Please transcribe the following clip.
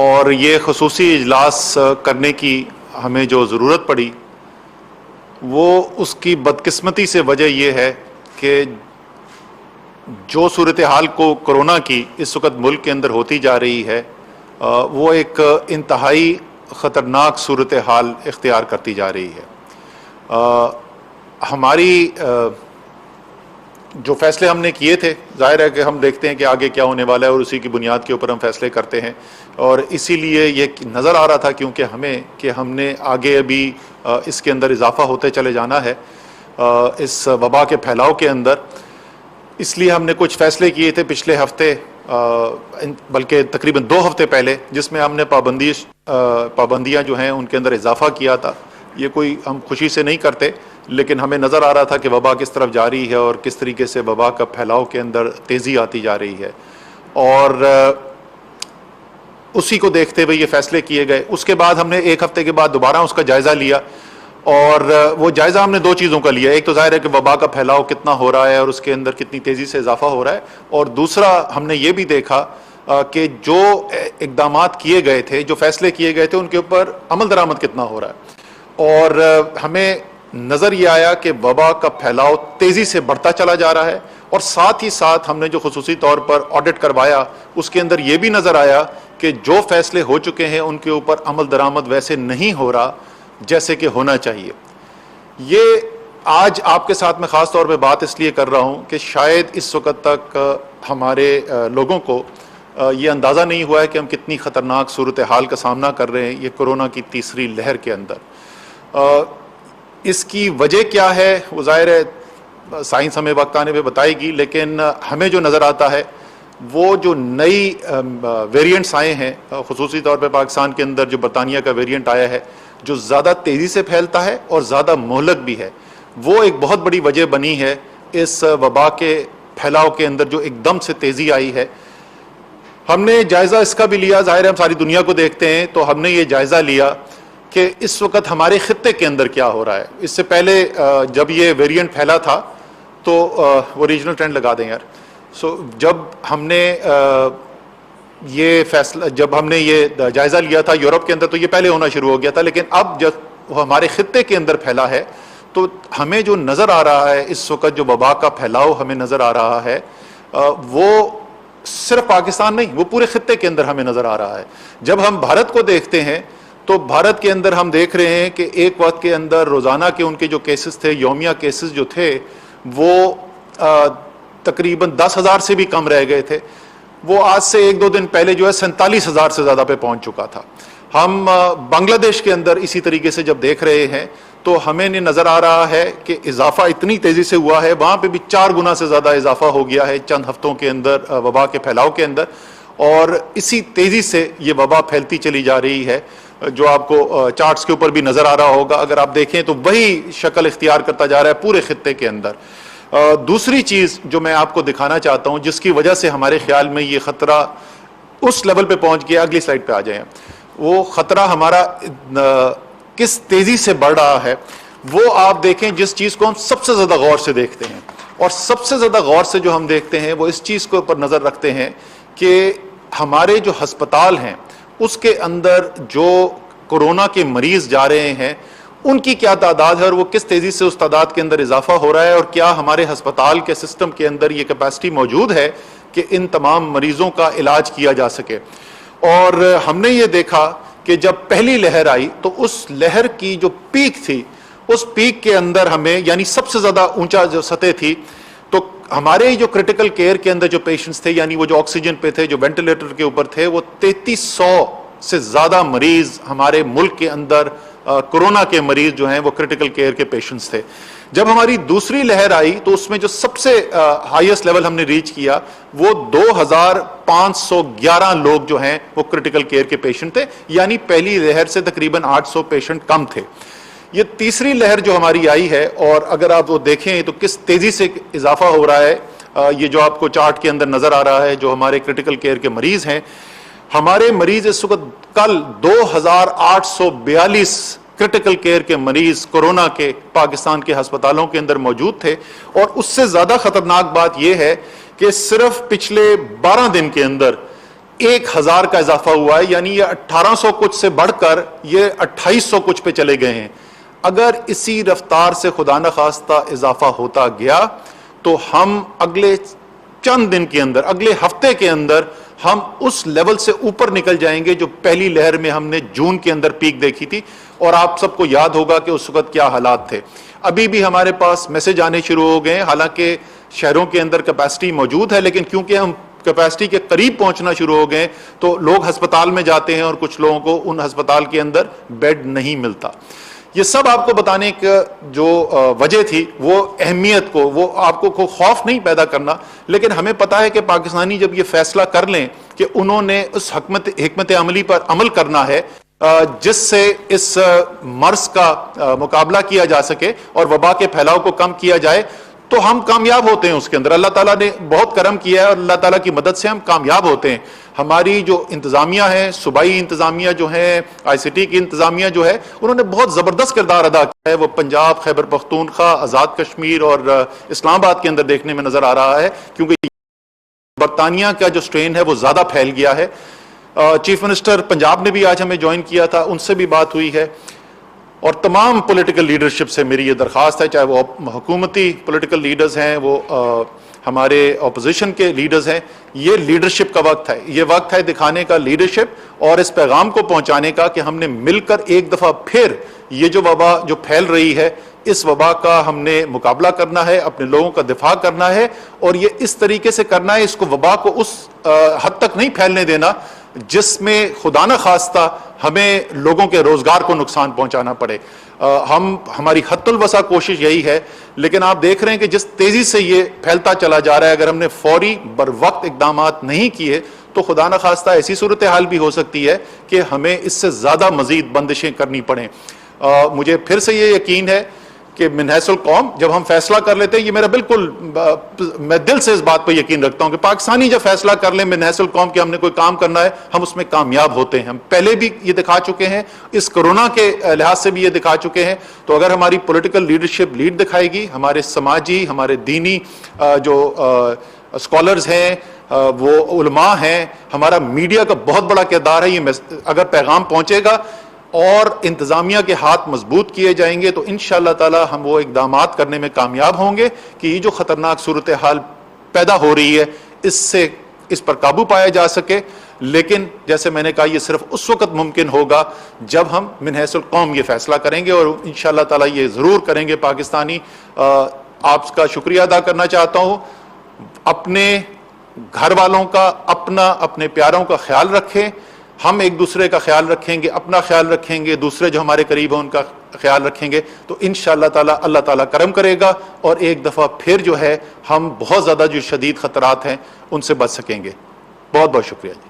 اور یہ خصوصی اجلاس کرنے کی ہمیں جو ضرورت پڑی وہ اس کی بدقسمتی سے وجہ یہ ہے کہ جو صورتحال کو کرونا کی اس وقت ملک کے اندر ہوتی جا رہی ہے وہ ایک انتہائی خطرناک صورتحال اختیار کرتی جا رہی ہے. ہماری جو فیصلے ہم نے کیے تھے ظاہر ہے کہ ہم دیکھتے ہیں کہ آگے کیا ہونے والا ہے اور اسی کی بنیاد کے اوپر ہم فیصلے کرتے ہیں, اور اسی لیے یہ نظر آ رہا تھا کیونکہ ہم نے آگے ابھی اس کے اندر اضافہ ہوتے چلے جانا ہے اس وبا کے پھیلاؤ کے اندر. اس لیے ہم نے کچھ فیصلے کیے تھے پچھلے ہفتے بلکہ تقریباً 2 ہفتے پہلے, جس میں ہم نے پابندیاں جو ہیں ان کے اندر اضافہ کیا تھا. یہ کوئی ہم خوشی سے نہیں کرتے, لیکن ہمیں نظر آ رہا تھا کہ وبا کس طرف جاری ہے اور کس طریقے سے وبا کا پھیلاؤ کے اندر تیزی آتی جا رہی ہے, اور اسی کو دیکھتے ہوئے یہ فیصلے کیے گئے. اس کے بعد ہم نے 1 ہفتے کے بعد دوبارہ اس کا جائزہ لیا, اور وہ جائزہ ہم نے 2 چیزوں کا لیا. ایک تو ظاہر ہے کہ وبا کا پھیلاؤ کتنا ہو رہا ہے اور اس کے اندر کتنی تیزی سے اضافہ ہو رہا ہے, اور دوسرا ہم نے یہ بھی دیکھا کہ جو اقدامات کیے گئے تھے, جو فیصلے کیے گئے تھے, ان کے اوپر عمل درآمد کتنا ہو رہا ہے. اور ہمیں نظر یہ آیا کہ وبا کا پھیلاؤ تیزی سے بڑھتا چلا جا رہا ہے, اور ساتھ ہی ساتھ ہم نے جو خصوصی طور پر آڈٹ کروایا اس کے اندر یہ بھی نظر آیا کہ جو فیصلے ہو چکے ہیں ان کے اوپر عمل درآمد ویسے نہیں ہو رہا جیسے کہ ہونا چاہیے. یہ آج آپ کے ساتھ میں خاص طور پہ بات اس لیے کر رہا ہوں کہ شاید اس وقت تک ہمارے لوگوں کو یہ اندازہ نہیں ہوا ہے کہ ہم کتنی خطرناک صورتحال کا سامنا کر رہے ہیں یہ کرونا کی تیسری لہر کے اندر. اس کی وجہ کیا ہے وہ ظاہر ہے سائنس ہمیں وقت آنے پہ بتائے گی, لیکن ہمیں جو نظر آتا ہے وہ جو نئی ویریئنٹس آئے ہیں, خصوصی طور پہ پاکستان کے اندر جو برطانیہ کا ویریئنٹ آیا ہے جو زیادہ تیزی سے پھیلتا ہے اور زیادہ مہلک بھی ہے, وہ ایک بہت بڑی وجہ بنی ہے اس وبا کے پھیلاؤ کے اندر جو ایک دم سے تیزی آئی ہے. ہم نے جائزہ اس کا بھی لیا, ظاہر ہے ہم ساری دنیا کو دیکھتے ہیں, تو ہم نے یہ جائزہ لیا کہ اس وقت ہمارے خطے کے اندر کیا ہو رہا ہے. اس سے پہلے جب یہ ویریئنٹ پھیلا تھا تو وہ ریجنل ٹرینڈ لگا دیں یار. جب ہم نے یہ جائزہ لیا تھا یورپ کے اندر تو یہ پہلے ہونا شروع ہو گیا تھا, لیکن اب جب وہ ہمارے خطے کے اندر پھیلا ہے تو ہمیں جو نظر آ رہا ہے اس وقت جو وبا کا پھیلاؤ ہمیں نظر آ رہا ہے وہ صرف پاکستان نہیں, وہ پورے خطے کے اندر ہمیں نظر آ رہا ہے. جب ہم بھارت کو دیکھتے ہیں تو بھارت کے اندر ہم دیکھ رہے ہیں کہ ایک وقت کے اندر روزانہ کے ان کے جو کیسز تھے, یومیہ کیسز جو تھے وہ تقریباً 10,000 سے بھی کم رہ گئے تھے. وہ آج سے 1-2 دن پہلے جو ہے 47,000 سے زیادہ پہ پہنچ چکا تھا. ہم بنگلہ دیش کے اندر اسی طریقے سے جب دیکھ رہے ہیں تو ہمیں نظر آ رہا ہے کہ اضافہ اتنی تیزی سے ہوا ہے, وہاں پہ بھی 4 گنا سے زیادہ اضافہ ہو گیا ہے چند ہفتوں کے اندر وبا کے پھیلاؤ کے اندر, اور اسی تیزی سے یہ وبا پھیلتی چلی جا رہی ہے جو آپ کو چارٹس کے اوپر بھی نظر آ رہا ہوگا. اگر آپ دیکھیں تو وہی شکل اختیار کرتا جا رہا ہے پورے خطے کے اندر. دوسری چیز جو میں آپ کو دکھانا چاہتا ہوں جس کی وجہ سے ہمارے خیال میں یہ خطرہ اس لیول پہ پہنچ گیا, اگلی سلائڈ پہ آ جائیں, وہ خطرہ ہمارا کس تیزی سے بڑھ رہا ہے وہ آپ دیکھیں جس چیز کو ہم سب سے زیادہ غور سے دیکھتے ہیں, اور سب سے زیادہ غور سے جو ہم دیکھتے ہیں وہ اس چیز کے اوپر نظر رکھتے ہیں کہ ہمارے جو ہسپتال ہیں اس کے اندر جو کورونا کے مریض جا رہے ہیں ان کی کیا تعداد ہے اور وہ کس تیزی سے اس تعداد کے اندر اضافہ ہو رہا ہے, اور کیا ہمارے ہسپتال کے سسٹم کے اندر یہ کیپیسٹی موجود ہے کہ ان تمام مریضوں کا علاج کیا جا سکے. اور ہم نے یہ دیکھا کہ جب پہلی لہر آئی تو اس لہر کی جو پیک تھی اس پیک کے اندر ہمیں یعنی سب سے زیادہ اونچا جو سطح تھی, تو ہمارے جو کرٹیکل کیئر کے اندر جو پیشنٹس تھے یعنی وہ جو آکسیجن پہ تھے, جو وینٹیلیٹر کے اوپر تھے, وہ 3300 سے زیادہ مریض ہمارے ملک کے اندر کورونا کے مریض جو ہیں وہ کرٹیکل کیئر کے پیشنٹس تھے. جب ہماری دوسری لہر آئی تو اس میں جو سب سے ہائیسٹ لیول ہم نے ریچ کیا وہ 2511 لوگ جو ہیں وہ کرٹیکل کیئر کے پیشنٹ تھے, یعنی پہلی لہر سے تقریباً 800 پیشنٹ کم تھے. یہ تیسری لہر جو ہماری آئی ہے, اور اگر آپ وہ دیکھیں تو کس تیزی سے اضافہ ہو رہا ہے, یہ جو آپ کو چارٹ کے اندر نظر آ رہا ہے جو ہمارے کرٹیکل کیئر کے مریض ہیں, ہمارے مریض اس وقت کل 2842 کرٹیکل کیئر کے مریض کورونا کے پاکستان کے ہسپتالوں کے اندر موجود تھے. اور اس سے زیادہ خطرناک بات یہ ہے کہ صرف پچھلے 12 دن کے اندر 1000 کا اضافہ ہوا ہے, یعنی یہ 1800 کچھ سے بڑھ کر یہ 2800 کچھ پہ چلے گئے ہیں. اگر اسی رفتار سے خدا نخواستہ اضافہ ہوتا گیا تو ہم اگلے چند دن کے اندر, اگلے ہفتے کے اندر ہم اس لیول سے اوپر نکل جائیں گے جو پہلی لہر میں ہم نے جون کے اندر پیک دیکھی تھی. اور آپ سب کو یاد ہوگا کہ اس وقت کیا حالات تھے. ابھی بھی ہمارے پاس میسج آنے شروع ہو گئے ہیں, حالانکہ شہروں کے اندر کیپیسٹی موجود ہے, لیکن کیونکہ ہم کیپیسٹی کے قریب پہنچنا شروع ہو گئے تو لوگ ہسپتال میں جاتے ہیں اور کچھ لوگوں کو ان ہسپتال کے اندر بیڈ نہیں ملتا. یہ سب آپ کو بتانے کی جو وجہ تھی وہ اہمیت کو, وہ آپ کو خوف نہیں پیدا کرنا, لیکن ہمیں پتا ہے کہ پاکستانی جب یہ فیصلہ کر لیں کہ انہوں نے اس حکمت عملی پر عمل کرنا ہے جس سے اس مرض کا مقابلہ کیا جا سکے اور وبا کے پھیلاؤ کو کم کیا جائے, تو ہم کامیاب ہوتے ہیں اس کے اندر. اللہ تعالیٰ نے بہت کرم کیا ہے اور اللہ تعالیٰ کی مدد سے ہم کامیاب ہوتے ہیں. ہماری جو انتظامیہ ہے, صوبائی انتظامیہ جو ہے, آئی سی ٹی کی انتظامیہ جو ہے, انہوں نے بہت زبردست کردار ادا کیا ہے. وہ پنجاب, خیبر پختونخوا, آزاد کشمیر اور اسلام آباد کے اندر دیکھنے میں نظر آ رہا ہے, کیونکہ برطانیہ کا جو سٹرین ہے وہ زیادہ پھیل گیا ہے. چیف منسٹر پنجاب نے بھی آج ہمیں جوائن کیا تھا, ان سے بھی بات ہوئی ہے. اور تمام پولیٹیکل لیڈرشپ سے میری یہ درخواست ہے, چاہے وہ حکومتی پولیٹیکل لیڈرز ہیں, وہ ہمارے اپوزیشن کے لیڈرز ہیں, یہ لیڈرشپ کا وقت ہے. یہ وقت ہے دکھانے کا لیڈرشپ اور اس پیغام کو پہنچانے کا کہ ہم نے مل کر ایک دفعہ پھر یہ جو وبا جو پھیل رہی ہے, اس وبا کا ہم نے مقابلہ کرنا ہے, اپنے لوگوں کا دفاع کرنا ہے, اور یہ اس طریقے سے کرنا ہے, اس کو وبا کو اس حد تک نہیں پھیلنے دینا جس میں خدا نہ خواستہ ہمیں لوگوں کے روزگار کو نقصان پہنچانا پڑے. ہماری حد الوسع کوشش یہی ہے, لیکن آپ دیکھ رہے ہیں کہ جس تیزی سے یہ پھیلتا چلا جا رہا ہے, اگر ہم نے فوری بر وقت اقدامات نہیں کیے تو خدا نہ خواستہ ایسی صورتحال بھی ہو سکتی ہے کہ ہمیں اس سے زیادہ مزید بندشیں کرنی پڑیں. مجھے پھر سے یہ یقین ہے کہ من حیث القوم جب ہم فیصلہ کر لیتے ہیں, یہ میرا بالکل, میں دل سے اس بات پہ یقین رکھتا ہوں کہ پاکستانی جب فیصلہ کر لیں من حیث القوم کہ ہم نے کوئی کام کرنا ہے, ہم اس میں کامیاب ہوتے ہیں. ہم پہلے بھی یہ دکھا چکے ہیں, اس کرونا کے لحاظ سے بھی یہ دکھا چکے ہیں. تو اگر ہماری پولیٹیکل لیڈرشپ لیڈ دکھائے گی, ہمارے سماجی, ہمارے دینی جو اسکالرز ہیں, وہ علماء ہیں, ہمارا میڈیا کا بہت بڑا کردار ہے, یہ اگر پیغام پہنچے گا اور انتظامیہ کے ہاتھ مضبوط کیے جائیں گے تو انشاءاللہ تعالی ہم وہ اقدامات کرنے میں کامیاب ہوں گے کہ یہ جو خطرناک صورتحال پیدا ہو رہی ہے اس پر قابو پایا جا سکے. لیکن جیسے میں نے کہا, یہ صرف اس وقت ممکن ہوگا جب ہم من حیث القوم یہ فیصلہ کریں گے, اور انشاءاللہ تعالی یہ ضرور کریں گے. پاکستانی آپ کا شکریہ ادا کرنا چاہتا ہوں. اپنے گھر والوں کا, اپنے پیاروں کا خیال رکھیں. ہم ایک دوسرے کا خیال رکھیں گے, اپنا خیال رکھیں گے, دوسرے جو ہمارے قریب ہیں ان کا خیال رکھیں گے, تو انشاءاللہ تعالی اللہ تعالیٰ کرم کرے گا اور ایک دفعہ پھر جو ہے ہم بہت زیادہ جو شدید خطرات ہیں ان سے بچ سکیں گے. بہت بہت شکریہ جی.